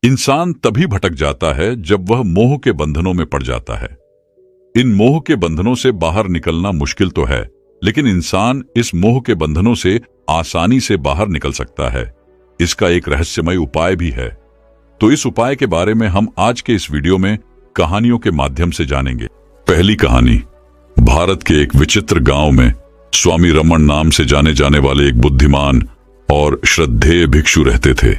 इंसान तभी भटक जाता है जब वह मोह के बंधनों में पड़ जाता है। इन मोह के बंधनों से बाहर निकलना मुश्किल तो है, लेकिन इंसान इस मोह के बंधनों से आसानी से बाहर निकल सकता है। इसका एक रहस्यमय उपाय भी है। तो इस उपाय के बारे में हम आज के इस वीडियो में कहानियों के माध्यम से जानेंगे। पहली कहानी। भारत के एक विचित्र गांव में स्वामी रमन नाम से जाने जाने वाले एक बुद्धिमान और श्रद्धेय भिक्षु रहते थे।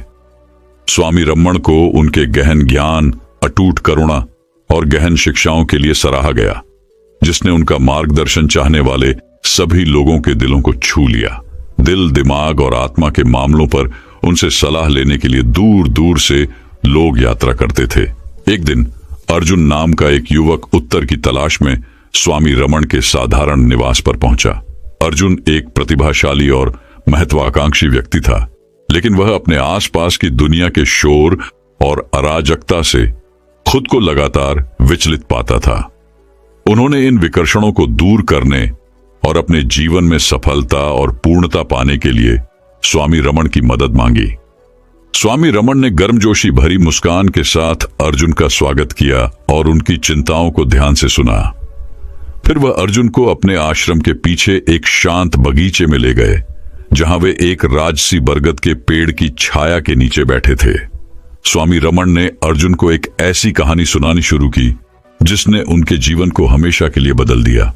स्वामी रमन को उनके गहन ज्ञान, अटूट करुणा और गहन शिक्षाओं के लिए सराहा गया, जिसने उनका मार्गदर्शन चाहने वाले सभी लोगों के दिलों को छू लिया। दिल, दिमाग और आत्मा के मामलों पर उनसे सलाह लेने के लिए दूर दूर से लोग यात्रा करते थे। एक दिन अर्जुन नाम का एक युवक उत्तर की तलाश में स्वामी रमन के साधारण निवास पर पहुंचा। अर्जुन एक प्रतिभाशाली और महत्वाकांक्षी व्यक्ति था, लेकिन वह अपने आसपास की दुनिया के शोर और अराजकता से खुद को लगातार विचलित पाता था। उन्होंने इन विकर्षणों को दूर करने और अपने जीवन में सफलता और पूर्णता पाने के लिए स्वामी रमन की मदद मांगी। स्वामी रमन ने गर्मजोशी भरी मुस्कान के साथ अर्जुन का स्वागत किया और उनकी चिंताओं को ध्यान से सुना। फिर वह अर्जुन को अपने आश्रम के पीछे एक शांत बगीचे में ले गए, जहां वे एक राजसी बरगद के पेड़ की छाया के नीचे बैठे थे। स्वामी रमन ने अर्जुन को एक ऐसी कहानी सुनानी शुरू की जिसने उनके जीवन को हमेशा के लिए बदल दिया।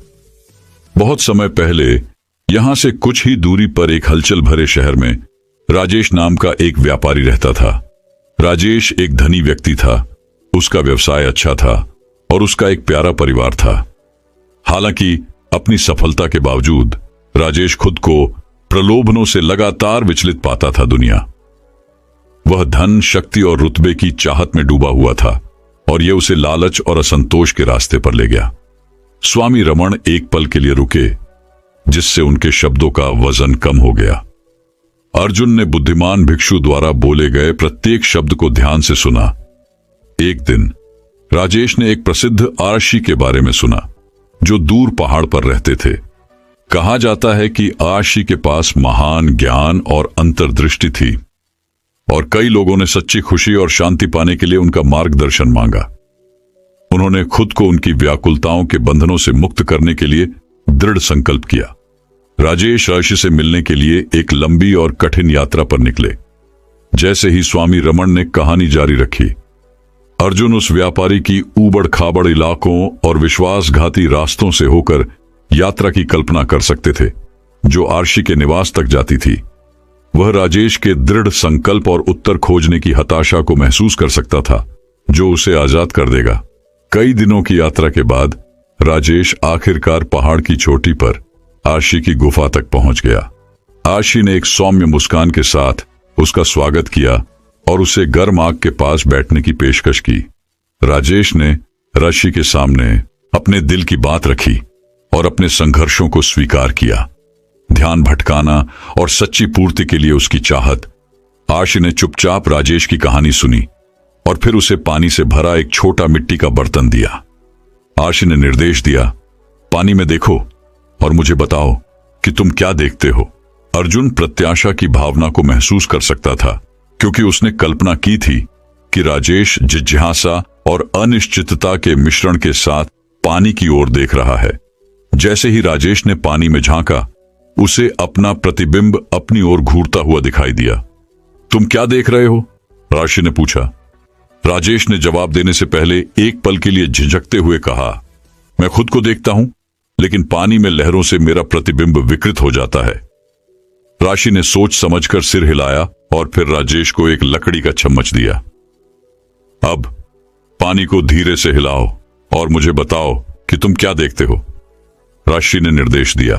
बहुत समय पहले यहां से कुछ ही दूरी पर एक हलचल भरे शहर में राजेश नाम का एक व्यापारी रहता था। राजेश एक धनी व्यक्ति था, उसका व्यवसाय अच्छा था और उसका एक प्यारा परिवार था। हालांकि अपनी सफलता के बावजूद राजेश खुद को प्रलोभनों से लगातार विचलित पाता था। वह धन, शक्ति और रुतबे की चाहत में डूबा हुआ था और यह उसे लालच और असंतोष के रास्ते पर ले गया। स्वामी रमन एक पल के लिए रुके, जिससे उनके शब्दों का वजन कम हो गया। अर्जुन ने बुद्धिमान भिक्षु द्वारा बोले गए प्रत्येक शब्द को ध्यान से सुना। एक दिन राजेश ने एक प्रसिद्ध आर्षी के बारे में सुना, जो दूर पहाड़ पर रहते थे। कहा जाता है कि आर्षी के पास महान ज्ञान और अंतर्दृष्टि थी और कई लोगों ने सच्ची खुशी और शांति पाने के लिए उनका मार्गदर्शन मांगा। उन्होंने खुद को उनकी व्याकुलताओं के बंधनों से मुक्त करने के लिए दृढ़ संकल्प किया। राजेश आर्षी से मिलने के लिए एक लंबी और कठिन यात्रा पर निकले। जैसे ही स्वामी रमन ने कहानी जारी रखी, अर्जुन उस व्यापारी की ऊबड़ खाबड़ इलाकों और विश्वासघाती रास्तों से होकर यात्रा की कल्पना कर सकते थे, जो आर्षी के निवास तक जाती थी। वह राजेश के दृढ़ संकल्प और उत्तर खोजने की हताशा को महसूस कर सकता था, जो उसे आजाद कर देगा। कई दिनों की यात्रा के बाद राजेश आखिरकार पहाड़ की चोटी पर आर्षी की गुफा तक पहुंच गया। आर्षी ने एक सौम्य मुस्कान के साथ उसका स्वागत किया और उसे गर्म आग के पास बैठने की पेशकश की। राजेश ने आर्षी के सामने अपने दिल की बात रखी और अपने संघर्षों को स्वीकार किया। ध्यान भटकाना और सच्ची पूर्ति के लिए उसकी चाहत। आर्षी ने चुपचाप राजेश की कहानी सुनी और फिर उसे पानी से भरा एक छोटा मिट्टी का बर्तन दिया। आर्षी ने निर्देश दिया, पानी में देखो और मुझे बताओ कि तुम क्या देखते हो। अर्जुन प्रत्याशा की भावना को महसूस कर सकता था, क्योंकि उसने कल्पना की थी कि राजेश जिज्ञासा और अनिश्चितता के मिश्रण के साथ पानी की ओर देख रहा है। जैसे ही राजेश ने पानी में झांका, उसे अपना प्रतिबिंब अपनी ओर घूरता हुआ दिखाई दिया। तुम क्या देख रहे हो? आर्षी ने पूछा। राजेश ने जवाब देने से पहले एक पल के लिए झिझकते हुए कहा, मैं खुद को देखता हूं, लेकिन पानी में लहरों से मेरा प्रतिबिंब विकृत हो जाता है। आर्षी ने सोच समझकर सिर हिलाया और फिर राजेश को एक लकड़ी का चम्मच दिया। अब पानी को धीरे से हिलाओ और मुझे बताओ कि तुम क्या देखते हो, आर्षी ने निर्देश दिया।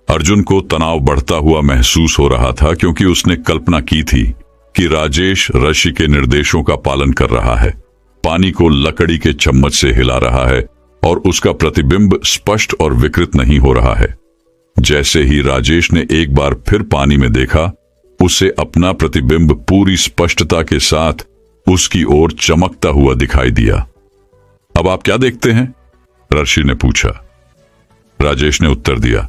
अर्जुन को तनाव बढ़ता हुआ महसूस हो रहा था, क्योंकि उसने कल्पना की थी कि राजेश आर्षी के निर्देशों का पालन कर रहा है, पानी को लकड़ी के चम्मच से हिला रहा है और उसका प्रतिबिंब स्पष्ट और विकृत नहीं हो रहा है। जैसे ही राजेश ने एक बार फिर पानी में देखा, उसे अपना प्रतिबिंब पूरी स्पष्टता के साथ उसकी ओर चमकता हुआ दिखाई दिया। अब आप क्या देखते हैं? आर्षी ने पूछा। राजेश ने उत्तर दिया,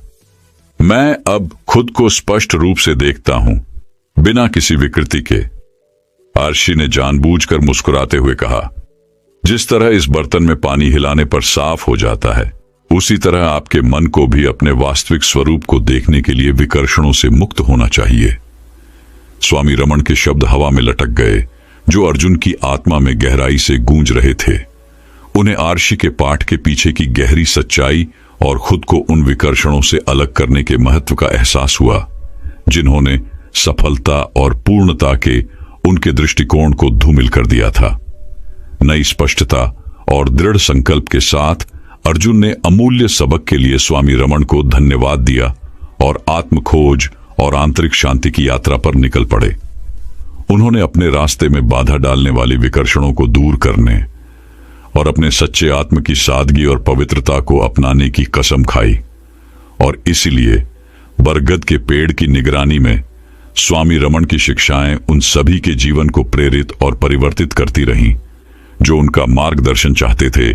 मैं अब खुद को स्पष्ट रूप से देखता हूं, बिना किसी विकृति के। आर्शी ने जानबूझकर मुस्कुराते हुए कहा, जिस तरह इस बर्तन में पानी हिलाने पर साफ हो जाता है, उसी तरह आपके मन को भी अपने वास्तविक स्वरूप को देखने के लिए विकर्षणों से मुक्त होना चाहिए। स्वामी रमण के शब्द हवा में लटक गए, जो अर्जुन की आत्मा में गहराई से गूंज रहे थे। उन्हें आर्शी के पाठ के पीछे की गहरी सच्चाई और खुद को उन विकर्षणों से अलग करने के महत्व का एहसास हुआ, जिन्होंने सफलता और पूर्णता के उनके दृष्टिकोण को धूमिल कर दिया था। नई स्पष्टता और दृढ़ संकल्प के साथ अर्जुन ने अमूल्य सबक के लिए स्वामी रमण को धन्यवाद दिया और आत्मखोज और आंतरिक शांति की यात्रा पर निकल पड़े। उन्होंने अपने रास्ते में बाधा डालने वाली विकर्षणों को दूर करने और अपने सच्चे आत्म की सादगी और पवित्रता को अपनाने की कसम खाई, और इसीलिए बरगद के पेड़ की निगरानी में स्वामी रमण की शिक्षाएं उन सभी के जीवन को प्रेरित और परिवर्तित करती रहीं, जो उनका मार्गदर्शन चाहते थे।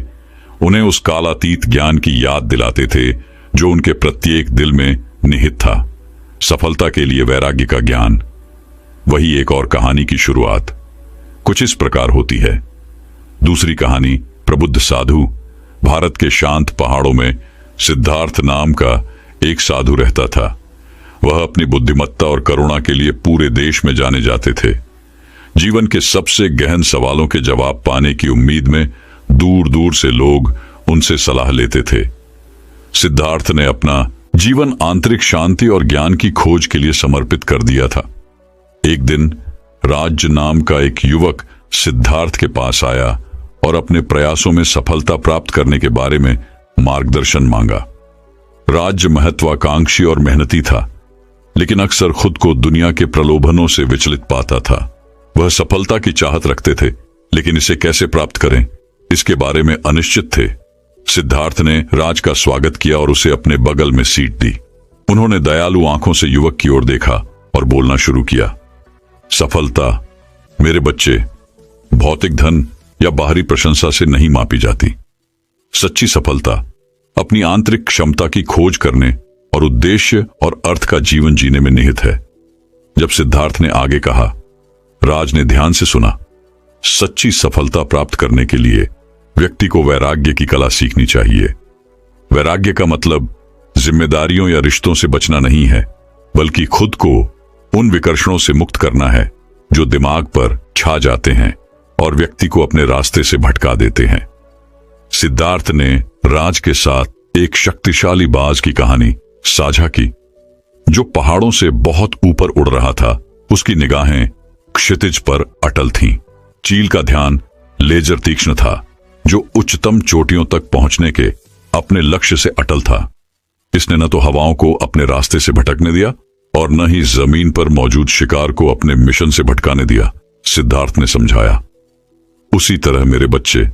उन्हें उस कालातीत ज्ञान की याद दिलाते थे जो उनके प्रत्येक दिल में निहित था। सफलता के लिए वैराग्य का ज्ञान। वही एक और कहानी की शुरुआत कुछ इस प्रकार होती है। दूसरी कहानी प्रबुद्ध साधु। भारत के शांत पहाड़ों में सिद्धार्थ नाम का एक साधु रहता था। वह अपनी बुद्धिमत्ता और करुणा के लिए पूरे देश में जाने जाते थे। जीवन के सबसे गहन सवालों के जवाब पाने की उम्मीद में दूर दूर से लोग उनसे सलाह लेते थे। सिद्धार्थ ने अपना जीवन आंतरिक शांति और ज्ञान की खोज के लिए समर्पित कर दिया था। एक दिन राज्य नाम का एक युवक सिद्धार्थ के पास आया और अपने प्रयासों में सफलता प्राप्त करने के बारे में मार्गदर्शन मांगा। राज्य महत्वाकांक्षी और मेहनती था, लेकिन अक्सर खुद को दुनिया के प्रलोभनों से विचलित पाता था। वह सफलता की चाहत रखते थे, लेकिन इसे कैसे प्राप्त करें, इसके बारे में अनिश्चित थे। सिद्धार्थ ने राज का स्वागत किया और उसे अपने बगल में सीट दी। उन्होंने दयालु आंखों से युवक की ओर देखा और बोलना शुरू किया, सफलता मेरे बच्चे भौतिक धन या बाहरी प्रशंसा से नहीं मापी जाती। सच्ची सफलता अपनी आंतरिक क्षमता की खोज करने और उद्देश्य और अर्थ का जीवन जीने में निहित है। जब सिद्धार्थ ने आगे कहा, राज ने ध्यान से सुना। सच्ची सफलता प्राप्त करने के लिए व्यक्ति को वैराग्य की कला सीखनी चाहिए। वैराग्य का मतलब जिम्मेदारियों या रिश्तों से बचना नहीं है, बल्कि खुद को उन विकर्षणों से मुक्त करना है जो दिमाग पर छा जाते हैं और व्यक्ति को अपने रास्ते से भटका देते हैं। सिद्धार्थ ने राज के साथ एक शक्तिशाली बाज की कहानी साझा की, जो पहाड़ों से बहुत ऊपर उड़ रहा था। उसकी निगाहें क्षितिज पर अटल थीं। चील का ध्यान लेजर तीक्ष्ण था, जो उच्चतम चोटियों तक पहुंचने के अपने लक्ष्य से अटल था। इसने न तो हवाओं को अपने रास्ते से भटकने दिया और न ही जमीन पर मौजूद शिकार को अपने मिशन से भटकाने दिया। सिद्धार्थ ने समझाया, उसी तरह मेरे बच्चे,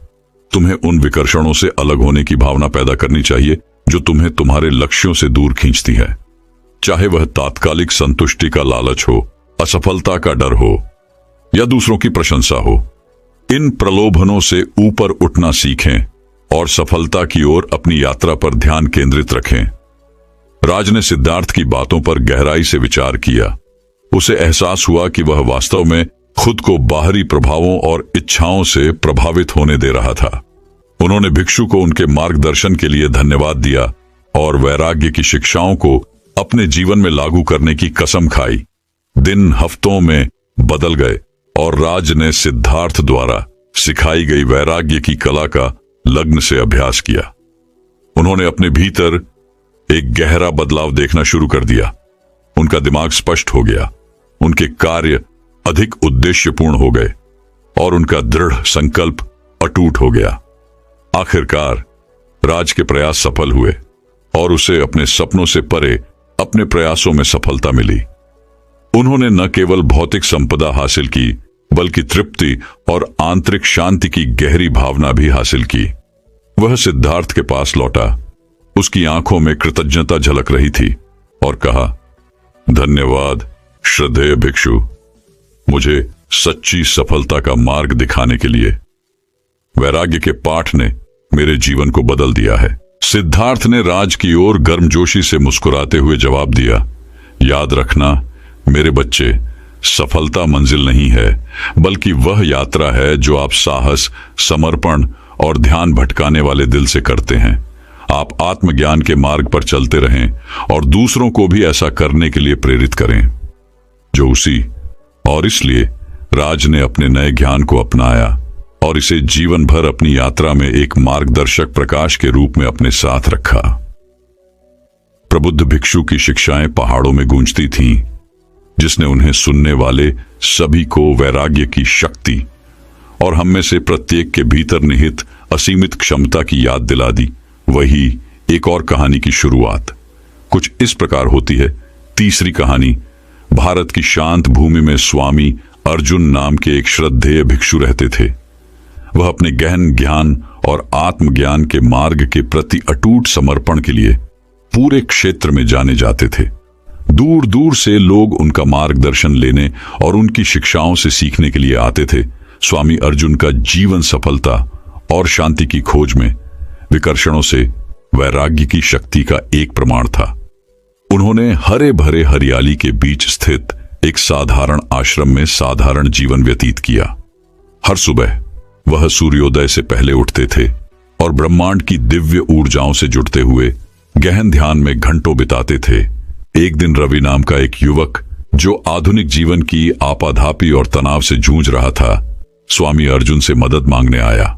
तुम्हें उन विकर्षणों से अलग होने की भावना पैदा करनी चाहिए जो तुम्हें तुम्हारे लक्ष्यों से दूर खींचती है। चाहे वह तात्कालिक संतुष्टि का लालच हो, असफलता का डर हो या दूसरों की प्रशंसा हो। इन प्रलोभनों से ऊपर उठना सीखें और सफलता की ओर अपनी यात्रा पर ध्यान केंद्रित रखें। राज ने सिद्धार्थ की बातों पर गहराई से विचार किया। उसे एहसास हुआ कि वह वास्तव में खुद को बाहरी प्रभावों और इच्छाओं से प्रभावित होने दे रहा था। उन्होंने भिक्षु को उनके मार्गदर्शन के लिए धन्यवाद दिया और वैराग्य की शिक्षाओं को अपने जीवन में लागू करने की कसम खाई। दिन हफ्तों में बदल गए और राज ने सिद्धार्थ द्वारा सिखाई गई वैराग्य की कला का लग्न से अभ्यास किया। उन्होंने अपने भीतर एक गहरा बदलाव देखना शुरू कर दिया। उनका दिमाग स्पष्ट हो गया, उनके कार्य अधिक उद्देश्यपूर्ण हो गए और उनका दृढ़ संकल्प अटूट हो गया। आखिरकार राज के प्रयास सफल हुए और उसे अपने सपनों से परे अपने प्रयासों में सफलता मिली। उन्होंने न केवल भौतिक संपदा हासिल की, बल्कि तृप्ति और आंतरिक शांति की गहरी भावना भी हासिल की। वह सिद्धार्थ के पास लौटा। उसकी आंखों में कृतज्ञता झलक रही थी और कहा, धन्यवाद श्रद्धेय भिक्षु, मुझे सच्ची सफलता का मार्ग दिखाने के लिए। वैराग्य के पाठ ने मेरे जीवन को बदल दिया है। सिद्धार्थ ने राज की ओर गर्मजोशी से मुस्कुराते हुए जवाब दिया, याद रखना मेरे बच्चे, सफलता मंजिल नहीं है, बल्कि वह यात्रा है जो आप साहस, समर्पण और ध्यान भटकाने वाले दिल से करते हैं। आप आत्मज्ञान के मार्ग पर चलते रहें और दूसरों को भी ऐसा करने के लिए प्रेरित करें। जो उसी और इसलिए राज ने अपने नए ज्ञान को अपनाया और इसे जीवन भर अपनी यात्रा में एक मार्गदर्शक प्रकाश के रूप में अपने साथ रखा। प्रबुद्ध भिक्षु की शिक्षाएं पहाड़ों में गूंजती थीं, जिसने उन्हें सुनने वाले सभी को वैराग्य की शक्ति और हम में से प्रत्येक के भीतर निहित असीमित क्षमता की याद दिला दी। वही एक और कहानी की शुरुआत कुछ इस प्रकार होती है। तीसरी कहानी, भारत की शांत भूमि में स्वामी अर्जुन नाम के एक श्रद्धेय भिक्षु रहते थे। वह अपने गहन ज्ञान और आत्मज्ञान के मार्ग के प्रति अटूट समर्पण के लिए पूरे क्षेत्र में जाने जाते थे। दूर दूर से लोग उनका मार्गदर्शन लेने और उनकी शिक्षाओं से सीखने के लिए आते थे। स्वामी अर्जुन का जीवन सफलता और शांति की खोज में विकर्षणों से वैराग्य की शक्ति का एक प्रमाण था। उन्होंने हरे भरे हरियाली के बीच स्थित एक साधारण आश्रम में साधारण जीवन व्यतीत किया। हर सुबह वह सूर्योदय से पहले उठते थे और ब्रह्मांड की दिव्य ऊर्जाओं से जुड़ते हुए गहन ध्यान में घंटों बिताते थे। एक दिन रवि नाम का एक युवक, जो आधुनिक जीवन की आपाधापी और तनाव से जूझ रहा था, स्वामी अर्जुन से मदद मांगने आया।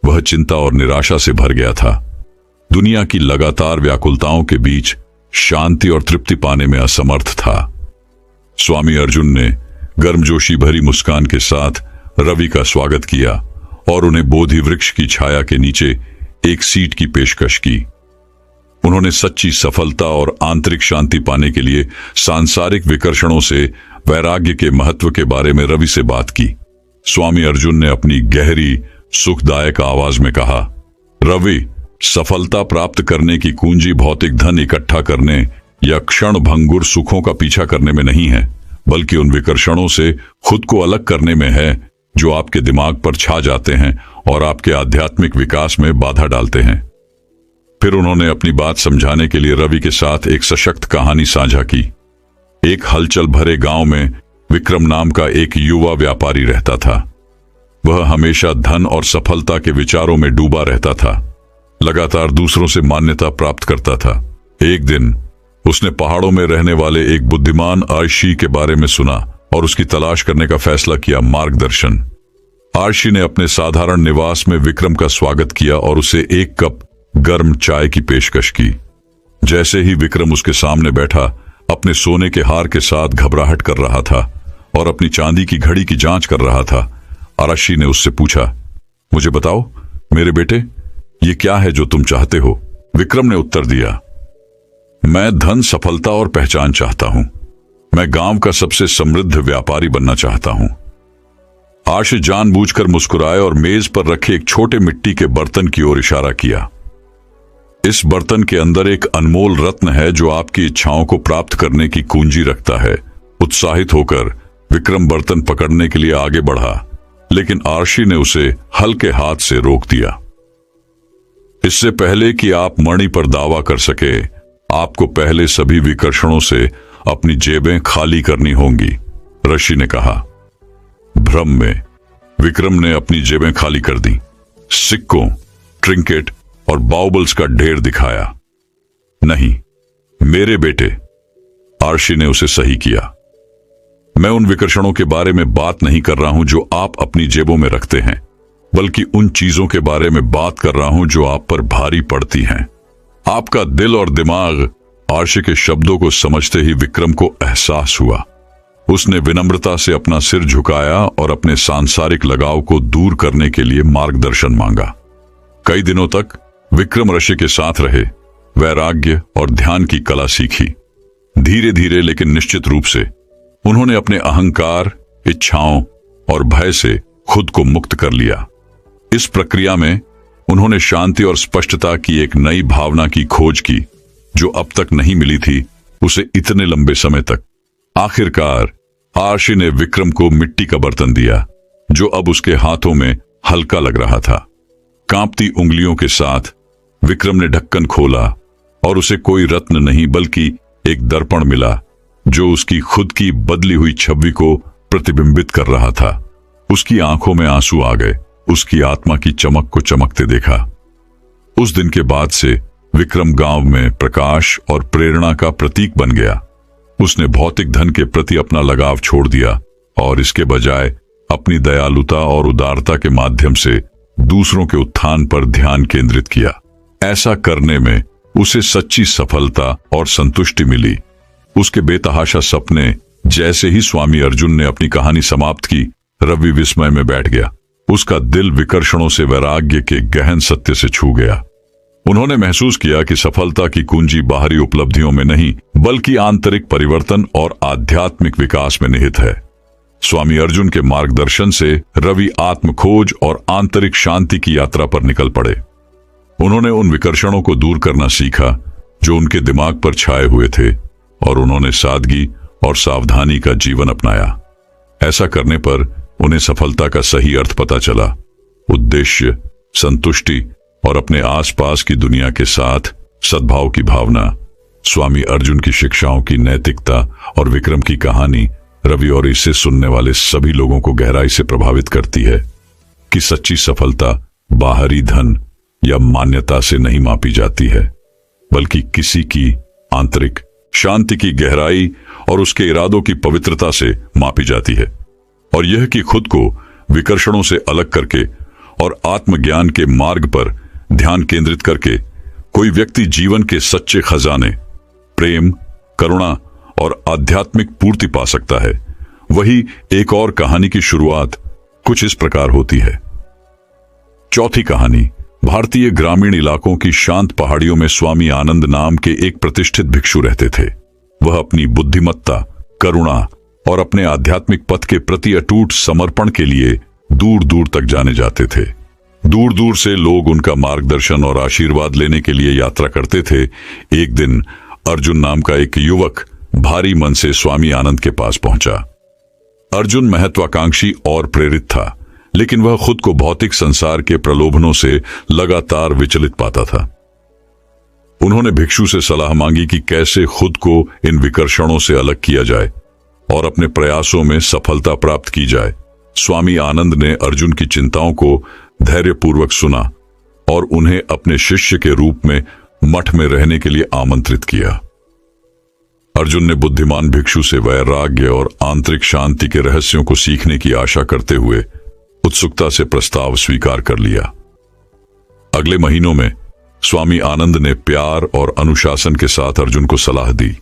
वह चिंता और निराशा से भर गया था। दुनिया की लगातार व्याकुलताओं के बीच शांति और तृप्ति पाने में असमर्थ था। स्वामी अर्जुन ने गर्मजोशी भरी मुस्कान के साथ रवि का स्वागत किया और उन्हें बोधि वृक्ष की छाया के नीचे एक सीट की पेशकश की। उन्होंने सच्ची सफलता और आंतरिक शांति पाने के लिए सांसारिक विकर्षणों से वैराग्य के महत्व के बारे में रवि से बात की। स्वामी अर्जुन ने अपनी गहरी सुखदायक आवाज में कहा, रवि, सफलता प्राप्त करने की कुंजी भौतिक धन इकट्ठा करने या क्षण भंगुर सुखों का पीछा करने में नहीं है, बल्कि उन विकर्षणों से खुद को अलग करने में है जो आपके दिमाग पर छा जाते हैं और आपके आध्यात्मिक विकास में बाधा डालते हैं। फिर उन्होंने अपनी बात समझाने के लिए रवि के साथ एक सशक्त कहानी साझा की। एक हलचल भरे गांव में विक्रम नाम का एक युवा व्यापारी रहता था। वह हमेशा धन और सफलता के विचारों में डूबा रहता था, लगातार दूसरों से मान्यता प्राप्त करता था। एक दिन उसने पहाड़ों में रहने वाले एक बुद्धिमान आर्षी के बारे में सुना और उसकी तलाश करने का फैसला किया। मार्गदर्शन। आर्षी ने अपने साधारण निवास में विक्रम का स्वागत किया और उसे एक कप गर्म चाय की पेशकश की। जैसे ही विक्रम उसके सामने बैठा, अपने सोने के हार के साथ घबराहट कर रहा था और अपनी चांदी की घड़ी की जांच कर रहा था, आर्षी ने उससे पूछा, मुझे बताओ मेरे बेटे, ये क्या है जो तुम चाहते हो? विक्रम ने उत्तर दिया, मैं धन, सफलता और पहचान चाहता हूं। मैं गांव का सबसे समृद्ध व्यापारी बनना चाहता हूं। आर्षी जानबूझकर मुस्कुराए और मेज पर रखे एक छोटे मिट्टी के बर्तन की ओर इशारा किया। इस बर्तन के अंदर एक अनमोल रत्न है जो आपकी इच्छाओं को प्राप्त करने की कुंजी रखता है। उत्साहित होकर विक्रम बर्तन पकड़ने के लिए आगे बढ़ा, लेकिन आर्षी ने उसे हल्के हाथ से रोक दिया। इससे पहले कि आप मणि पर दावा कर सके, आपको पहले सभी विकर्षणों से अपनी जेबें खाली करनी होंगी, ऋषि ने कहा। भ्रम में विक्रम ने अपनी जेबें खाली कर दी। सिक्कों, ट्रिंकेट और बाउबल्स का ढेर दिखाया। नहीं मेरे बेटे, आर्षी ने उसे सही किया, मैं उन विकर्षणों के बारे में बात नहीं कर रहा हूं जो आप अपनी जेबों में रखते हैं, बल्कि उन चीजों के बारे में बात कर रहा हूं जो आप पर भारी पड़ती हैं। आपका दिल और दिमाग। आर्षी के शब्दों को समझते ही विक्रम को एहसास हुआ। उसने विनम्रता से अपना सिर झुकाया और अपने सांसारिक लगाव को दूर करने के लिए मार्गदर्शन मांगा। कई दिनों तक विक्रम ऋषि के साथ रहे, वैराग्य और ध्यान की कला सीखी। धीरे धीरे लेकिन निश्चित रूप से उन्होंने अपने अहंकार, इच्छाओं और भय से खुद को मुक्त कर लिया। इस प्रक्रिया में उन्होंने शांति और स्पष्टता की एक नई भावना की खोज की जो अब तक नहीं मिली थी उसे इतने लंबे समय तक। आखिरकार आर्षी ने विक्रम को मिट्टी का बर्तन दिया जो अब उसके हाथों में हल्का लग रहा था। कांपती उंगलियों के साथ विक्रम ने ढक्कन खोला और उसे कोई रत्न नहीं बल्कि एक दर्पण मिला जो उसकी खुद की बदली हुई छवि को प्रतिबिंबित कर रहा था। उसकी आंखों में आंसू आ गए। उसकी आत्मा की चमक को चमकते देखा। उस दिन के बाद से विक्रम गांव में प्रकाश और प्रेरणा का प्रतीक बन गया। उसने भौतिक धन के प्रति अपना लगाव छोड़ दिया और इसके बजाय अपनी दयालुता और उदारता के माध्यम से दूसरों के उत्थान पर ध्यान केंद्रित किया। ऐसा करने में उसे सच्ची सफलता और संतुष्टि मिली। उसके बेतहाशा सपने, जैसे ही स्वामी अर्जुन ने अपनी कहानी समाप्त की, रवि विस्मय में बैठ गया। उसका दिल विकर्षणों से वैराग्य के गहन सत्य से छू गया। उन्होंने महसूस किया कि सफलता की कुंजी बाहरी उपलब्धियों में नहीं, बल्कि आंतरिक परिवर्तन और आध्यात्मिक विकास में निहित है। स्वामी अर्जुन के मार्गदर्शन से रवि आत्मखोज और आंतरिक शांति की यात्रा पर निकल पड़े। उन्होंने उन विकर्षणों को दूर करना सीखा जो उनके दिमाग पर छाए हुए थे, और उन्होंने सादगी और सावधानी का जीवन अपनाया। ऐसा करने पर उन्हें सफलता का सही अर्थ पता चला। उद्देश्य, संतुष्टि और अपने आसपास की दुनिया के साथ सद्भाव की भावना। स्वामी अर्जुन की शिक्षाओं की नैतिकता और विक्रम की कहानी रवि और इसे सुनने वाले सभी लोगों को गहराई से प्रभावित करती है कि सच्ची सफलता बाहरी धन या मान्यता से नहीं मापी जाती है, बल्कि किसी की आंतरिक शांति की गहराई और उसके इरादों की पवित्रता से मापी जाती है। और यह कि खुद को विकर्षणों से अलग करके और आत्मज्ञान के मार्ग पर ध्यान केंद्रित करके कोई व्यक्ति जीवन के सच्चे खजाने, प्रेम, करुणा और आध्यात्मिक पूर्ति पा सकता है। वही एक और कहानी की शुरुआत कुछ इस प्रकार होती है। चौथी कहानी। भारतीय ग्रामीण इलाकों की शांत पहाड़ियों में स्वामी आनंद नाम के एक प्रतिष्ठित भिक्षु रहते थे। वह अपनी बुद्धिमत्ता, करुणा और अपने आध्यात्मिक पथ के प्रति अटूट समर्पण के लिए दूर दूर तक जाने जाते थे। दूर दूर से लोग उनका मार्गदर्शन और आशीर्वाद लेने के लिए यात्रा करते थे। एक दिन अर्जुन नाम का एक युवक भारी मन से स्वामी आनंद के पास पहुंचा। अर्जुन महत्वाकांक्षी और प्रेरित था, लेकिन वह खुद को भौतिक संसार के प्रलोभनों से लगातार विचलित पाता था। उन्होंने भिक्षु से सलाह मांगी कि कैसे खुद को इन विकर्षणों से अलग किया जाए और अपने प्रयासों में सफलता प्राप्त की जाए। स्वामी आनंद ने अर्जुन की चिंताओं को धैर्यपूर्वक सुना और उन्हें अपने शिष्य के रूप में मठ में रहने के लिए आमंत्रित किया। अर्जुन ने बुद्धिमान भिक्षु से वैराग्य और आंतरिक शांति के रहस्यों को सीखने की आशा करते हुए उत्सुकता से प्रस्ताव स्वीकार कर लिया। अगले महीनों में स्वामी आनंद ने प्यार और अनुशासन के साथ अर्जुन को सलाह दी।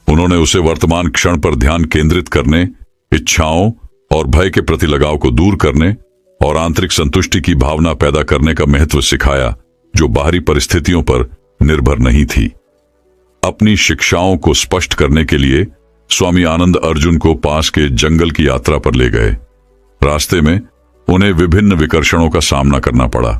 उन्होंने उसे वर्तमान क्षण पर ध्यान केंद्रित करने, इच्छाओं और भय के प्रति लगाव को दूर करने और आंतरिक संतुष्टि की भावना पैदा करने का महत्व सिखाया, जो बाहरी परिस्थितियों पर निर्भर नहीं थी। अपनी शिक्षाओं को स्पष्ट करने के लिए स्वामी आनंद अर्जुन को पास के जंगल की यात्रा पर ले गए। रास्ते में उन्हें विभिन्न विकर्षणों का सामना करना पड़ा।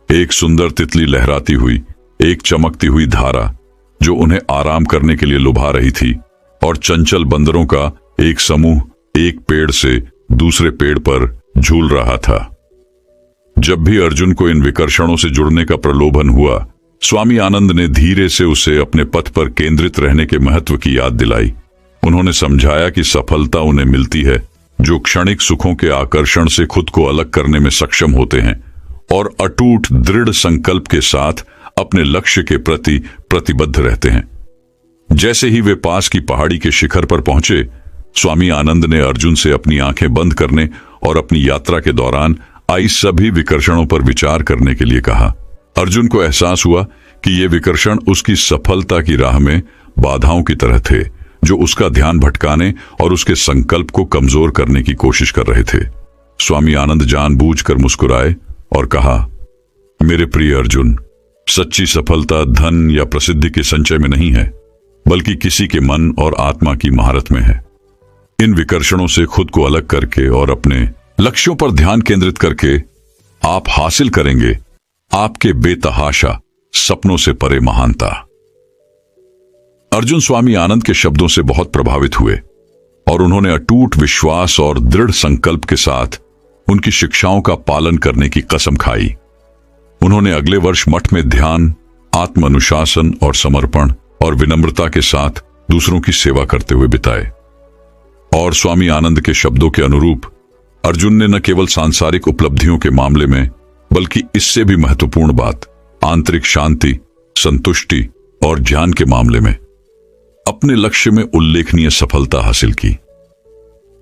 एक सुंदर तितली लहराती हुई, एक चमकती हुई धारा जो उन्हें आराम करने के लिए लुभा रही थी, और चंचल बंदरों का एक समूह एक पेड़ से दूसरे पेड़ पर झूल रहा था। जब भी अर्जुन को इन विकर्षणों से जुड़ने का प्रलोभन हुआ, स्वामी आनंद ने धीरे से उसे अपने पथ पर केंद्रित रहने के महत्व की याद दिलाई। उन्होंने समझाया कि सफलता उन्हें मिलती है जो क्षणिक सुखों के आकर्षण से खुद को अलग करने में सक्षम होते हैं और अटूट दृढ़ संकल्प के साथ अपने लक्ष्य के प्रति प्रतिबद्ध रहते हैं। जैसे ही वे पास की पहाड़ी के शिखर पर पहुंचे, स्वामी आनंद ने अर्जुन से अपनी आंखें बंद करने और अपनी यात्रा के दौरान आई सभी विकर्षणों पर विचार करने के लिए कहा। अर्जुन को एहसास हुआ कि ये विकर्षण उसकी सफलता की राह में बाधाओं की तरह थे, जो उसका ध्यान भटकाने और उसके संकल्प को कमजोर करने की कोशिश कर रहे थे। स्वामी आनंद जानबूझकर मुस्कुराए और कहा, मेरे प्रिय अर्जुन, सच्ची सफलता धन या प्रसिद्धि के संचय में नहीं है, बल्कि किसी के मन और आत्मा की महारत में है। इन विकर्षणों से खुद को अलग करके और अपने लक्ष्यों पर ध्यान केंद्रित करके आप हासिल करेंगे आपके बेतहाशा सपनों से परे महानता। अर्जुन स्वामी आनंद के शब्दों से बहुत प्रभावित हुए और उन्होंने अटूट विश्वास और दृढ़ संकल्प के साथ उनकी शिक्षाओं का पालन करने की कसम खाई। उन्होंने अगले वर्ष मठ में ध्यान, आत्म अनुशासन और समर्पण और विनम्रता के साथ दूसरों की सेवा करते हुए बिताए। और स्वामी आनंद के शब्दों के अनुरूप अर्जुन ने न केवल सांसारिक उपलब्धियों के मामले में बल्कि इससे भी महत्वपूर्ण बात आंतरिक शांति, संतुष्टि और ज्ञान के मामले में अपने लक्ष्य में उल्लेखनीय सफलता हासिल की।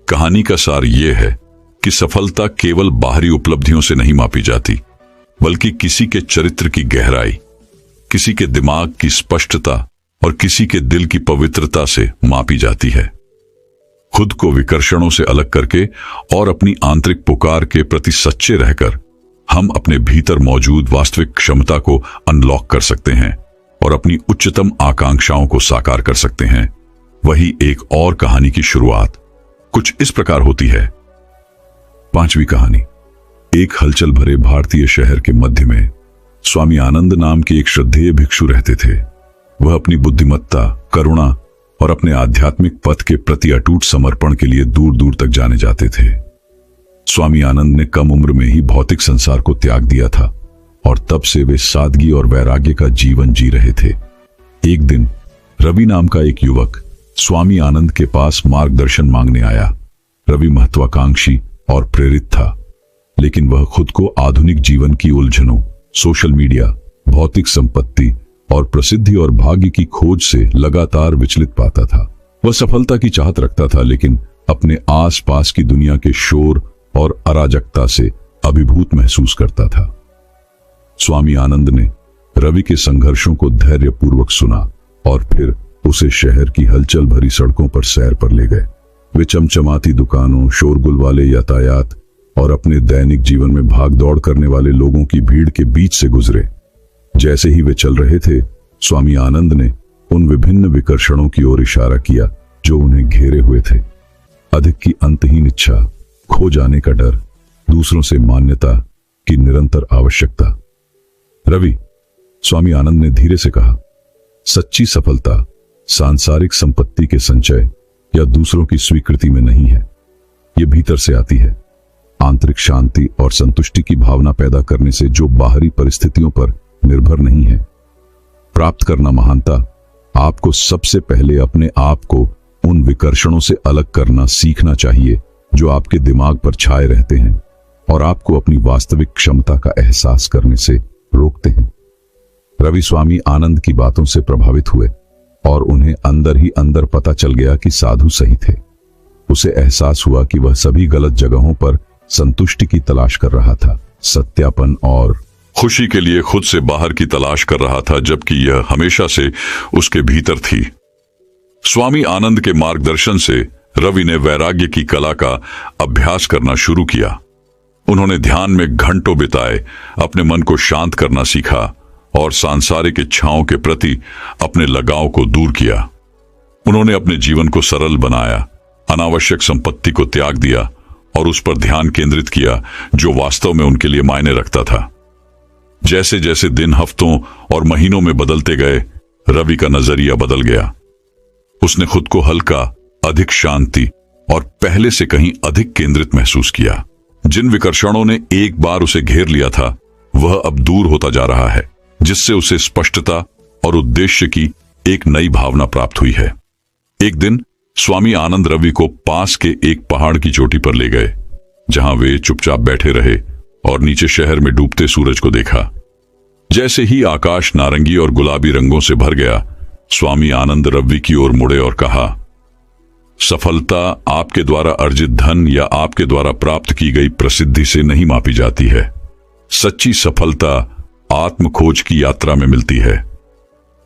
कहानी का सार यह है कि सफलता केवल बाहरी उपलब्धियों से नहीं मापी जाती, बल्कि किसी के चरित्र की गहराई, किसी के दिमाग की स्पष्टता और किसी के दिल की पवित्रता से मापी जाती है। खुद को विकर्षणों से अलग करके और अपनी आंतरिक पुकार के प्रति सच्चे रहकर हम अपने भीतर मौजूद वास्तविक क्षमता को अनलॉक कर सकते हैं और अपनी उच्चतम आकांक्षाओं को साकार कर सकते हैं। वही एक और कहानी की शुरुआत कुछ इस प्रकार होती है। 5वीं कहानी। एक हलचल भरे भारतीय शहर के मध्य में स्वामी आनंद नाम के एक श्रद्धेय भिक्षु रहते थे। वह अपनी बुद्धिमत्ता, करुणा और अपने आध्यात्मिक पथ के प्रति अटूट समर्पण के लिए दूर दूर तक जाने जाते थे। स्वामी आनंद ने कम उम्र में ही भौतिक संसार को त्याग दिया था और तब से वे सादगी और वैराग्य का जीवन जी रहे थे। एक दिन रवि नाम का एक युवक स्वामी आनंद के पास मार्गदर्शन मांगने आया। रवि महत्वाकांक्षी और प्रेरित था, लेकिन वह खुद को आधुनिक जीवन की उलझनों, सोशल मीडिया, भौतिक संपत्ति और प्रसिद्धि और भाग्य की खोज से लगातार विचलित पाता था। वह सफलता की चाहत रखता था, लेकिन अपने आसपास की दुनिया के शोर और अराजकता से अभिभूत महसूस करता था। स्वामी आनंद ने रवि के संघर्षों को धैर्यपूर्वक सुना और फिर उसे शहर की हलचल भरी सड़कों पर सैर पर ले गए। वे चमचमाती दुकानों, शोरगुल वाले यातायात और अपने दैनिक जीवन में भाग दौड़ करने वाले लोगों की भीड़ के बीच से गुजरे। जैसे ही वे चल रहे थे, स्वामी आनंद ने उन विभिन्न विकर्षणों की ओर इशारा किया जो उन्हें घेरे हुए थे। अधिक की अंतहीन इच्छा, खो जाने का डर, दूसरों से मान्यता की निरंतर आवश्यकता। रवि, स्वामी आनंद ने धीरे से कहा, सच्ची सफलता सांसारिक संपत्ति के संचय या दूसरों की स्वीकृति में नहीं है। यह भीतर से आती है। आंतरिक शांति और संतुष्टि की भावना पैदा करने से, जो बाहरी परिस्थितियों पर निर्भर नहीं है। प्राप्त करना महानता आपको सबसे पहले अपने आप को उन विकर्षणों से अलग करना सीखना चाहिए जो आपके दिमाग पर छाए रहते हैं और आपको अपनी वास्तविक क्षमता का एहसास करने से रोकते हैं। रवि स्वामी आनंद की बातों से प्रभावित हुए और उन्हें अंदर ही अंदर पता चल गया कि साधु सही थे। उसे एहसास हुआ कि वह सभी गलत जगहों पर संतुष्टि की तलाश कर रहा था, सत्यापन और खुशी के लिए खुद से बाहर की तलाश कर रहा था, जबकि यह हमेशा से उसके भीतर थी। स्वामी आनंद के मार्गदर्शन से रवि ने वैराग्य की कला का अभ्यास करना शुरू किया। उन्होंने ध्यान में घंटों बिताए, अपने मन को शांत करना सीखा और सांसारिक इच्छाओं के प्रति अपने लगाव को दूर किया। उन्होंने अपने जीवन को सरल बनाया, अनावश्यक संपत्ति को त्याग दिया और उस पर ध्यान केंद्रित किया जो वास्तव में उनके लिए मायने रखता था। जैसे जैसे दिन हफ्तों और महीनों में बदलते गए, रवि का नजरिया बदल गया। उसने खुद को हल्का, अधिक शांति और पहले से कहीं अधिक केंद्रित महसूस किया। जिन विकर्षणों ने एक बार उसे घेर लिया था, वह अब दूर होता जा रहा है, जिससे उसे स्पष्टता और उद्देश्य की एक नई भावना प्राप्त हुई है। एक दिन स्वामी आनंद रवि को पास के एक पहाड़ की चोटी पर ले गए, जहां वे चुपचाप बैठे रहे और नीचे शहर में डूबते सूरज को देखा। जैसे ही आकाश नारंगी और गुलाबी रंगों से भर गया, स्वामी आनंद रवि की ओर मुड़े और कहा, सफलता आपके द्वारा अर्जित धन या आपके द्वारा प्राप्त की गई प्रसिद्धि से नहीं मापी जाती है। सच्ची सफलता आत्म खोज की यात्रा में मिलती है।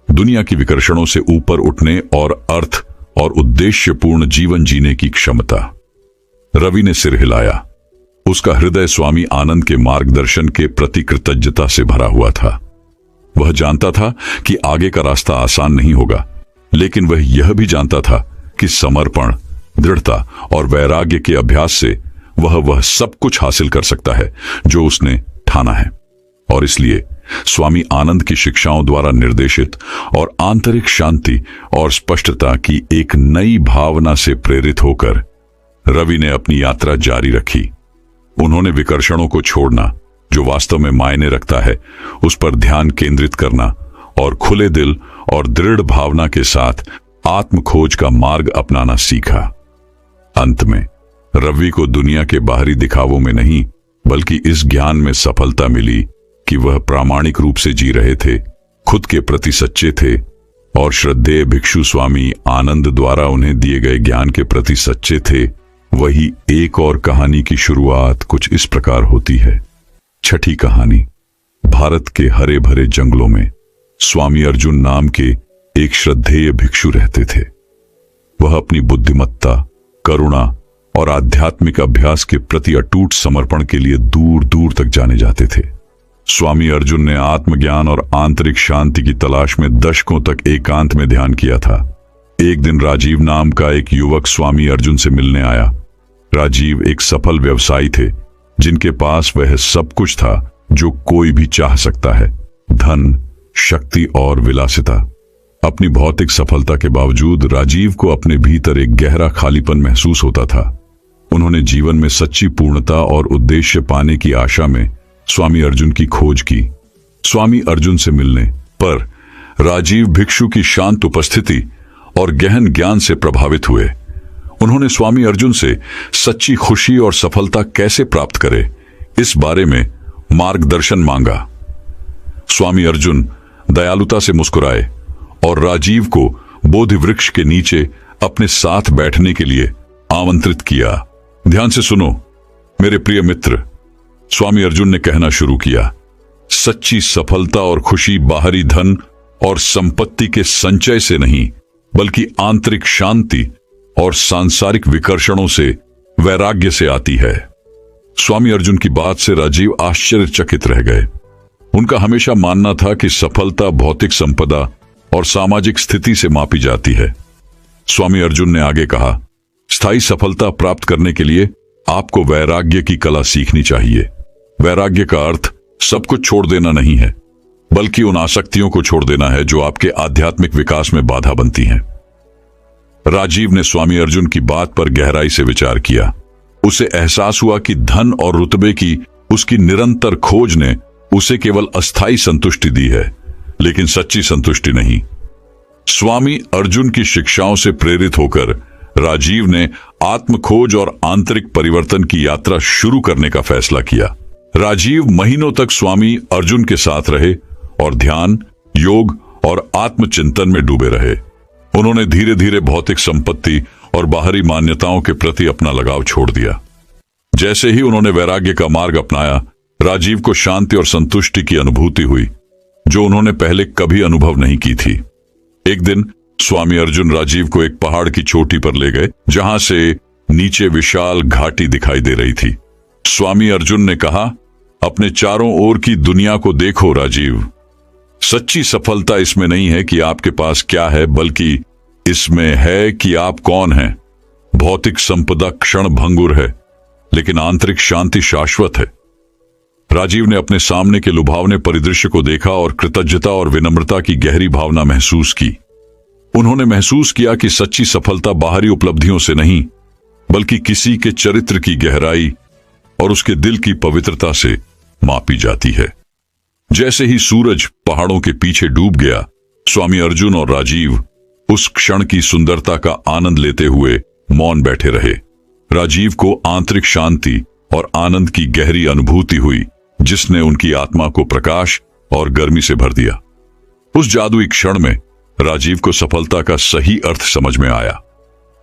दुनिया की विकर्षणों से ऊपर उठने और अर्थ और उद्देश्यपूर्ण जीवन जीने की क्षमता। रवि ने सिर हिलाया। उसका हृदय स्वामी आनंद के मार्गदर्शन के प्रति कृतज्ञता से भरा हुआ था। वह जानता था कि आगे का रास्ता आसान नहीं होगा, लेकिन वह यह भी जानता था कि समर्पण, दृढ़ता और वैराग्य के अभ्यास से वह सब कुछ हासिल कर सकता है जो उसने ठाना है। और इसलिए स्वामी आनंद की शिक्षाओं द्वारा निर्देशित और आंतरिक शांति और स्पष्टता की एक नई भावना से प्रेरित होकर रवि ने अपनी यात्रा जारी रखी। उन्होंने विकर्षणों को छोड़ना, जो वास्तव में मायने रखता है, उस पर ध्यान केंद्रित करना और खुले दिल और दृढ़ भावना के साथ आत्म खोज का मार्ग अपनाना सीखा। अंत में रवि को दुनिया के बाहरी दिखावों में नहीं बल्कि इस ज्ञान में सफलता मिली कि वह प्रामाणिक रूप से जी रहे थे, खुद के प्रति सच्चे थे और श्रद्धेय भिक्षु स्वामी आनंद द्वारा उन्हें दिए गए ज्ञान के प्रति सच्चे थे। वही एक और कहानी की शुरुआत कुछ इस प्रकार होती है। छठी कहानी। भारत के हरे भरे जंगलों में स्वामी अर्जुन नाम के एक श्रद्धेय भिक्षु रहते थे। वह अपनी बुद्धिमत्ता, करुणा और आध्यात्मिक अभ्यास के प्रति अटूट समर्पण के लिए दूर दूर तक जाने जाते थे। स्वामी अर्जुन ने आत्मज्ञान और आंतरिक शांति की तलाश में दशकों तक एकांत में ध्यान किया था। एक दिन राजीव नाम का एक युवक स्वामी अर्जुन से मिलने आया। राजीव एक सफल व्यवसायी थे जिनके पास वह सब कुछ था जो कोई भी चाह सकता है, धन, शक्ति और विलासिता। अपनी भौतिक सफलता के बावजूद राजीव को अपने भीतर एक गहरा खालीपन महसूस होता था। उन्होंने जीवन में सच्ची पूर्णता और उद्देश्य पाने की आशा में स्वामी अर्जुन की खोज की। स्वामी अर्जुन से मिलने पर राजीव भिक्षु की शांत उपस्थिति और गहन ज्ञान से प्रभावित हुए। उन्होंने स्वामी अर्जुन से सच्ची खुशी और सफलता कैसे प्राप्त करे, इस बारे में मार्गदर्शन मांगा। स्वामी अर्जुन दयालुता से मुस्कुराए और राजीव को बोधि वृक्ष के नीचे अपने साथ बैठने के लिए आमंत्रित किया। ध्यान से सुनो मेरे प्रिय मित्र, स्वामी अर्जुन ने कहना शुरू किया। सच्ची सफलता और खुशी बाहरी धन और संपत्ति के संचय से नहीं बल्कि आंतरिक शांति और सांसारिक विकर्षणों से, वैराग्य से आती है। स्वामी अर्जुन की बात से राजीव आश्चर्यचकित रह गए। उनका हमेशा मानना था कि सफलता भौतिक संपदा और सामाजिक स्थिति से मापी जाती है। स्वामी अर्जुन ने आगे कहा, स्थायी सफलता प्राप्त करने के लिए आपको वैराग्य की कला सीखनी चाहिए। वैराग्य का अर्थ सब कुछ छोड़ देना नहीं है बल्कि उन आसक्तियों को छोड़ देना है जो आपके आध्यात्मिक विकास में बाधा बनती हैं। राजीव ने स्वामी अर्जुन की बात पर गहराई से विचार किया। उसे एहसास हुआ कि धन और रुतबे की उसकी निरंतर खोज ने उसे केवल अस्थायी संतुष्टि दी है, लेकिन सच्ची संतुष्टि नहीं। स्वामी अर्जुन की शिक्षाओं से प्रेरित होकर राजीव ने आत्मखोज और आंतरिक परिवर्तन की यात्रा शुरू करने का फैसला किया। राजीव महीनों तक स्वामी अर्जुन के साथ रहे और ध्यान, योग और आत्मचिंतन में डूबे रहे। उन्होंने धीरे धीरे भौतिक संपत्ति और बाहरी मान्यताओं के प्रति अपना लगाव छोड़ दिया। जैसे ही उन्होंने वैराग्य का मार्ग अपनाया, राजीव को शांति और संतुष्टि की अनुभूति हुई जो उन्होंने पहले कभी अनुभव नहीं की थी। एक दिन स्वामी अर्जुन राजीव को एक पहाड़ की चोटी पर ले गए जहां से नीचे विशाल घाटी दिखाई दे रही थी। स्वामी अर्जुन ने कहा, अपने चारों ओर की दुनिया को देखो राजीव। सच्ची सफलता इसमें नहीं है कि आपके पास क्या है, बल्कि इसमें है कि आप कौन हैं। भौतिक संपदा क्षण भंगुर है, लेकिन आंतरिक शांति शाश्वत है। राजीव ने अपने सामने के लुभावने परिदृश्य को देखा और कृतज्ञता और विनम्रता की गहरी भावना महसूस की। उन्होंने महसूस किया कि सच्ची सफलता बाहरी उपलब्धियों से नहीं बल्कि किसी के चरित्र की गहराई और उसके दिल की पवित्रता से मापी जाती है। जैसे ही सूरज पहाड़ों के पीछे डूब गया, स्वामी अर्जुन और राजीव उस क्षण की सुंदरता का आनंद लेते हुए मौन बैठे रहे। राजीव को आंतरिक शांति और आनंद की गहरी अनुभूति हुई जिसने उनकी आत्मा को प्रकाश और गर्मी से भर दिया। उस जादुई क्षण में राजीव को सफलता का सही अर्थ समझ में आया।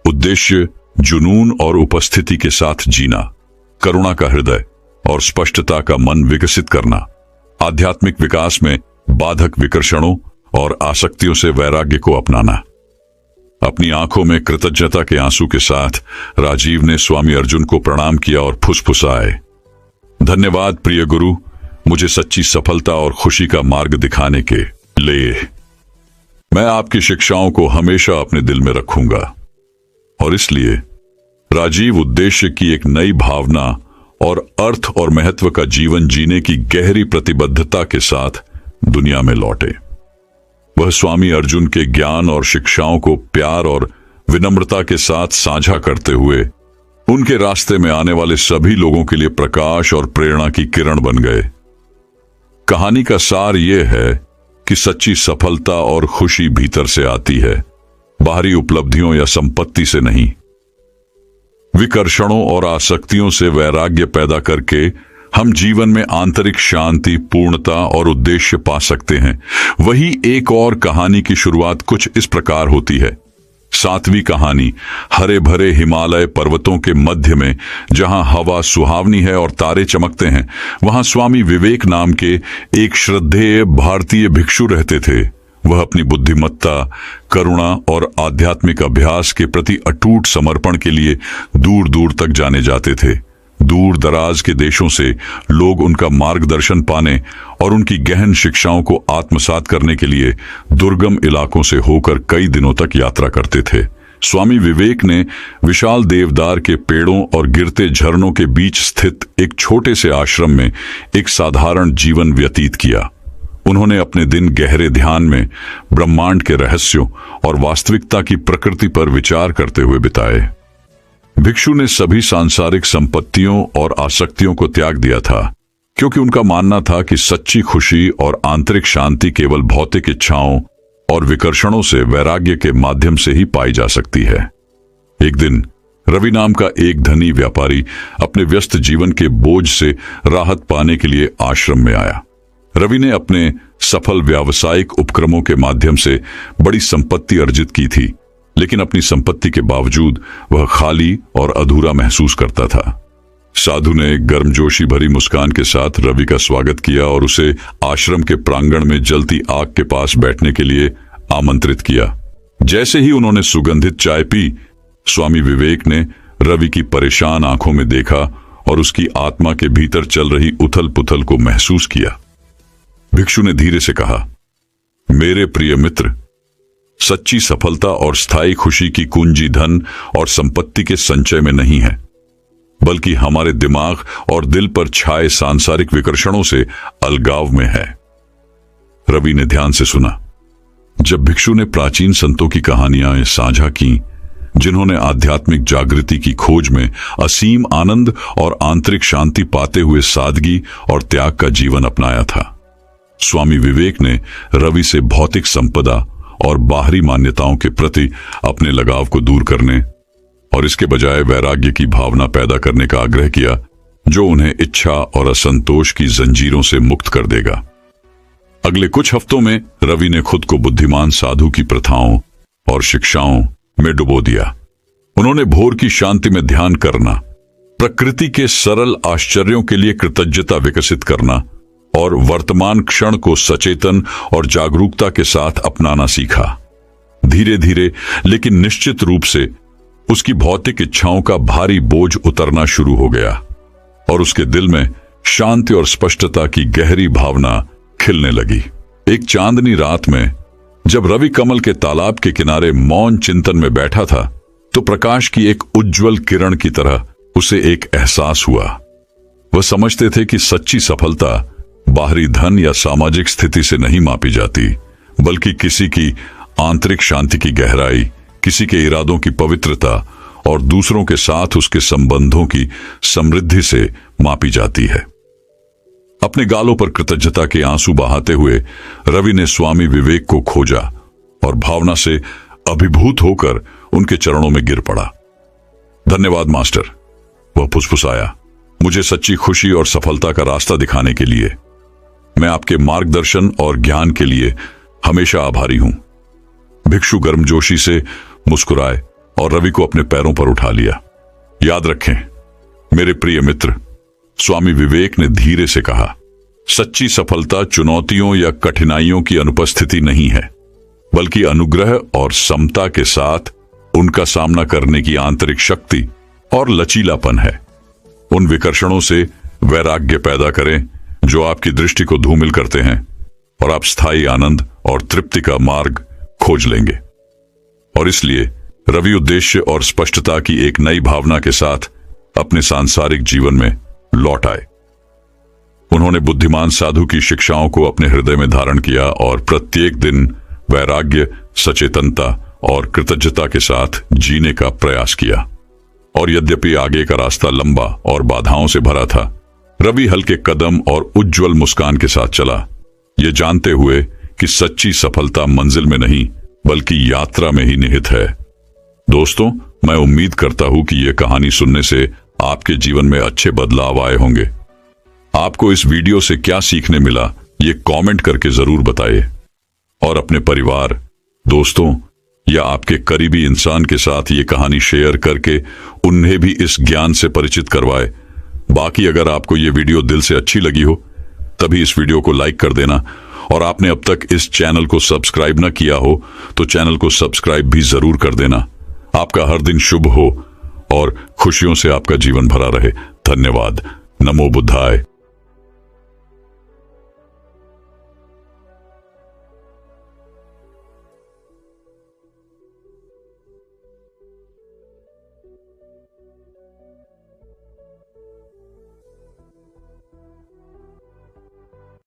उद्देश्य, जुनून और उपस्थिति के साथ जीना, करुणा का हृदय और स्पष्टता का मन विकसित करना, आध्यात्मिक विकास में बाधक विकर्षणों और आसक्तियों से वैराग्य को अपनाना। अपनी आंखों में कृतज्ञता के आंसू के साथ राजीव ने स्वामी अर्जुन को प्रणाम किया और फुसफुसाए, धन्यवाद प्रिय गुरु, मुझे सच्ची सफलता और खुशी का मार्ग दिखाने के लिए। मैं आपकी शिक्षाओं को हमेशा अपने दिल में रखूंगा। और इसलिए राजीव उद्देश्य की एक नई भावना और अर्थ और महत्व का जीवन जीने की गहरी प्रतिबद्धता के साथ दुनिया में लौटे। वह स्वामी अर्जुन के ज्ञान और शिक्षाओं को प्यार और विनम्रता के साथ साझा करते हुए उनके रास्ते में आने वाले सभी लोगों के लिए प्रकाश और प्रेरणा की किरण बन गए। कहानी का सार यह है कि सच्ची सफलता और खुशी भीतर से आती है, बाहरी उपलब्धियों या संपत्ति से नहीं। विकर्षणों और आसक्तियों से वैराग्य पैदा करके हम जीवन में आंतरिक शांति, पूर्णता और उद्देश्य पा सकते हैं। वही एक और कहानी की शुरुआत कुछ इस प्रकार होती है। 7वीं कहानी, हरे भरे हिमालय पर्वतों के मध्य में जहां हवा सुहावनी है और तारे चमकते हैं, वहां स्वामी विवेक नाम के एक श्रद्धेय भारतीय भिक्षु रहते थे। वह अपनी बुद्धिमत्ता, करुणा और आध्यात्मिक अभ्यास के प्रति अटूट समर्पण के लिए दूर दूर तक जाने जाते थे। दूर दराज के देशों से लोग उनका मार्गदर्शन पाने और उनकी गहन शिक्षाओं को आत्मसात करने के लिए दुर्गम इलाकों से होकर कई दिनों तक यात्रा करते थे। स्वामी विवेक ने विशाल देवदार के पेड़ों और गिरते झरनों के बीच स्थित एक छोटे से आश्रम में एक साधारण जीवन व्यतीत किया। उन्होंने अपने दिन गहरे ध्यान में, ब्रह्मांड के रहस्यों और वास्तविकता की प्रकृति पर विचार करते हुए बिताए। भिक्षु ने सभी सांसारिक संपत्तियों और आसक्तियों को त्याग दिया था, क्योंकि उनका मानना था कि सच्ची खुशी और आंतरिक शांति केवल भौतिक इच्छाओं और विकर्षणों से वैराग्य के माध्यम से ही पाई जा सकती है। एक दिन रवि नाम का एक धनी व्यापारी अपने व्यस्त जीवन के बोझ से राहत पाने के लिए आश्रम में आया। रवि ने अपने सफल व्यावसायिक उपक्रमों के माध्यम से बड़ी संपत्ति अर्जित की थी, लेकिन अपनी संपत्ति के बावजूद वह खाली और अधूरा महसूस करता था। साधु ने गर्मजोशी भरी मुस्कान के साथ रवि का स्वागत किया और उसे आश्रम के प्रांगण में जलती आग के पास बैठने के लिए आमंत्रित किया। जैसे ही उन्होंने सुगंधित चाय पी, स्वामी विवेक ने रवि की परेशान आंखों में देखा और उसकी आत्मा के भीतर चल रही उथल पुथल को महसूस किया। भिक्षु ने धीरे से कहा, मेरे प्रिय मित्र, सच्ची सफलता और स्थायी खुशी की कुंजी धन और संपत्ति के संचय में नहीं है, बल्कि हमारे दिमाग और दिल पर छाए सांसारिक विकर्षणों से अलगाव में है। रवि ने ध्यान से सुना। जब भिक्षु ने प्राचीन संतों की कहानियां साझा की, जिन्होंने आध्यात्मिक जागृति की खोज में असीम आनंद और आंतरिक शांति पाते हुए सादगी और त्याग का जीवन अपनाया था, स्वामी विवेक ने रवि से भौतिक संपदा और बाहरी मान्यताओं के प्रति अपने लगाव को दूर करने और इसके बजाय वैराग्य की भावना पैदा करने का आग्रह किया, जो उन्हें इच्छा और असंतोष की जंजीरों से मुक्त कर देगा। अगले कुछ हफ्तों में रवि ने खुद को बुद्धिमान साधु की प्रथाओं और शिक्षाओं में डुबो दिया। उन्होंने भोर की शांति में ध्यान करना, प्रकृति के सरल आश्चर्यों के लिए कृतज्ञता विकसित करना और वर्तमान क्षण को सचेतन और जागरूकता के साथ अपनाना सीखा। धीरे धीरे लेकिन निश्चित रूप से उसकी भौतिक इच्छाओं का भारी बोझ उतरना शुरू हो गया और उसके दिल में शांति और स्पष्टता की गहरी भावना खिलने लगी। एक चांदनी रात में जब रवि कमल के तालाब के किनारे मौन चिंतन में बैठा था, तो प्रकाश की एक उज्जवल किरण की तरह उसे एक एहसास हुआ। वह समझते थे कि सच्ची सफलता बाहरी धन या सामाजिक स्थिति से नहीं मापी जाती, बल्कि किसी की आंतरिक शांति की गहराई, किसी के इरादों की पवित्रता और दूसरों के साथ उसके संबंधों की समृद्धि से मापी जाती है। अपने गालों पर कृतज्ञता के आंसू बहाते हुए रवि ने स्वामी विवेक को खोजा और भावना से अभिभूत होकर उनके चरणों में गिर पड़ा। धन्यवाद मास्टर, वह फुसफुसाया, मुझे सच्ची खुशी और सफलता का रास्ता दिखाने के लिए। मैं आपके मार्गदर्शन और ज्ञान के लिए हमेशा आभारी हूं। भिक्षु गर्मजोशी से मुस्कुराए और रवि को अपने पैरों पर उठा लिया। याद रखें मेरे प्रिय मित्र, स्वामी विवेक ने धीरे से कहा, सच्ची सफलता चुनौतियों या कठिनाइयों की अनुपस्थिति नहीं है, बल्कि अनुग्रह और समता के साथ उनका सामना करने की आंतरिक शक्ति और लचीलापन है। उन विकर्षणों से वैराग्य पैदा करें जो आपकी दृष्टि को धूमिल करते हैं और आप स्थायी आनंद और तृप्ति का मार्ग खोज लेंगे। और इसलिए रवि उद्देश्य और स्पष्टता की एक नई भावना के साथ अपने सांसारिक जीवन में लौट आए। उन्होंने बुद्धिमान साधु की शिक्षाओं को अपने हृदय में धारण किया और प्रत्येक दिन वैराग्य, सचेतनता और कृतज्ञता के साथ जीने का प्रयास किया। और यद्यपि आगे का रास्ता लंबा और बाधाओं से भरा था, रवि हल्के कदम और उज्जवल मुस्कान के साथ चला, ये जानते हुए कि सच्ची सफलता मंजिल में नहीं बल्कि यात्रा में ही निहित है। दोस्तों, मैं उम्मीद करता हूं कि यह कहानी सुनने से आपके जीवन में अच्छे बदलाव आए होंगे। आपको इस वीडियो से क्या सीखने मिला, ये कमेंट करके जरूर बताइए और अपने परिवार, दोस्तों या आपके करीबी इंसान के साथ ये कहानी शेयर करके उन्हें भी इस ज्ञान से परिचित करवाए। बाकी अगर आपको ये वीडियो दिल से अच्छी लगी हो तभी इस वीडियो को लाइक कर देना, और आपने अब तक इस चैनल को सब्सक्राइब न किया हो तो चैनल को सब्सक्राइब भी जरूर कर देना। आपका हर दिन शुभ हो और खुशियों से आपका जीवन भरा रहे। धन्यवाद। नमो बुद्धाय।